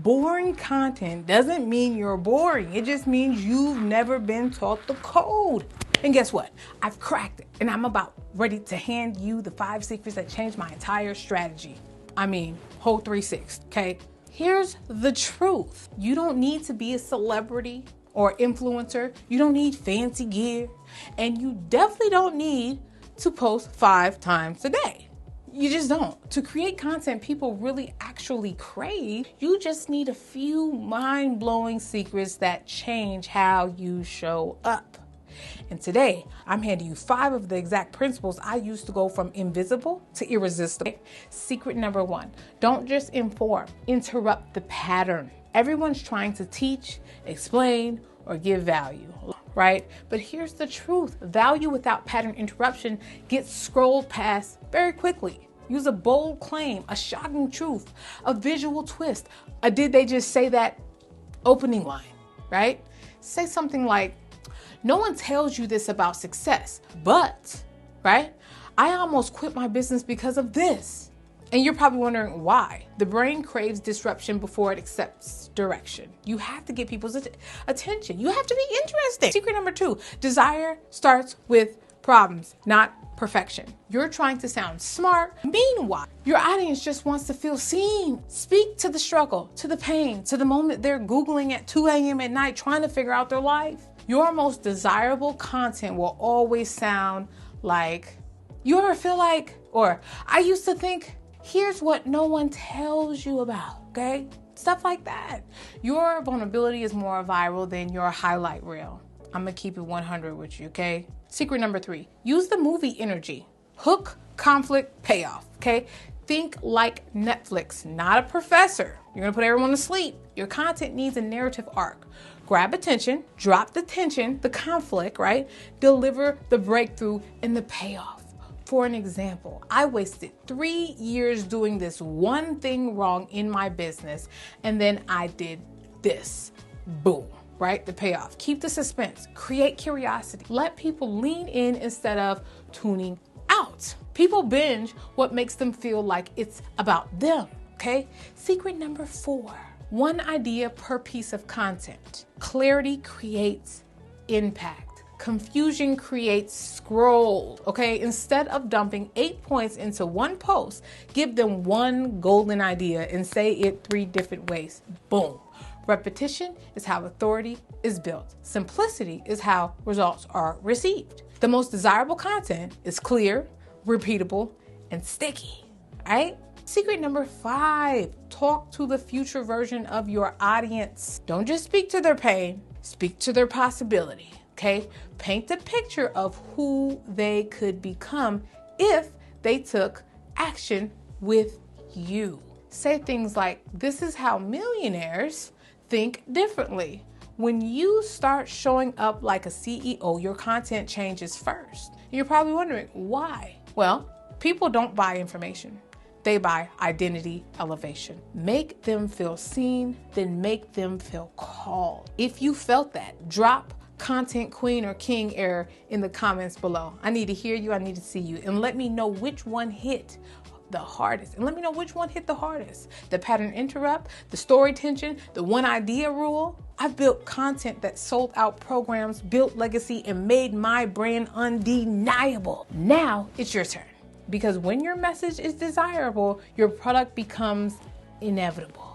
Boring content doesn't mean you're boring. It just means you've never been taught the code. And guess what? I've cracked it, and I'm about ready to hand you the 5 secrets that changed my entire strategy. I mean, whole 360, okay? Here's the truth. You don't need to be a celebrity or influencer. You don't need fancy gear, and you definitely don't need to post 5 times a day. You just don't. To create content people really actually crave, you just need a few mind-blowing secrets that change how you show up. And today, I'm handing you 5 of the exact principles I use to go from invisible to irresistible. Secret number 1, don't just inform, interrupt the pattern. Everyone's trying to teach, explain, or give value, right? But here's the truth. Value without pattern interruption gets scrolled past very quickly. Use a bold claim, a shocking truth, a visual twist, a did they just say that opening line, right? Say something like, no one tells you this about success, but, right? I almost quit my business because of this. And you're probably wondering why. The brain craves disruption before it accepts direction. You have to get people's attention. You have to be interesting. Secret number 2, desire starts with problems, not perfection. You're trying to sound smart. Meanwhile, your audience just wants to feel seen. Speak to the struggle, to the pain, to the moment they're Googling at 2 a.m. at night trying to figure out their life. Your most desirable content will always sound like, you ever feel like, or I used to think, here's what no one tells you about, okay? Stuff like that. Your vulnerability is more viral than your highlight reel. I'm gonna keep it 100 with you, okay? Secret number 3, use the movie energy. Hook, conflict, payoff, okay? Think like Netflix, not a professor. You're gonna put everyone to sleep. Your content needs a narrative arc. Grab attention, drop the tension, the conflict, right? Deliver the breakthrough and the payoff. For an example, I wasted 3 years doing this one thing wrong in my business, and then I did this. Boom. Right? The payoff. Keep the suspense. Create curiosity. Let people lean in instead of tuning out. People binge what makes them feel like it's about them. Okay? Secret number 4, 1 idea per piece of content. Clarity creates impact. Confusion creates scroll. Okay? Instead of dumping 8 points into one post, give them 1 golden idea and say it 3 different ways. Boom. Repetition is how authority is built. Simplicity is how results are received. The most desirable content is clear, repeatable, and sticky, right? Secret number 5, talk to the future version of your audience. Don't just speak to their pain, speak to their possibility, okay? Paint a picture of who they could become if they took action with you. Say things like, this is how millionaires think differently. When you start showing up like a CEO, your content changes first. You're probably wondering why. Well, people don't buy information. They buy identity elevation. Make them feel seen, then make them feel called. If you felt that, drop content queen or king error in the comments below. I need to hear you. I need to see you. And let me know which one hit the hardest. And let me know which one hit the hardest. The pattern interrupt, the story tension, the 1 idea rule. I've built content that sold out programs, built legacy, and made my brand undeniable. Now it's your turn. Because when your message is desirable, your product becomes inevitable.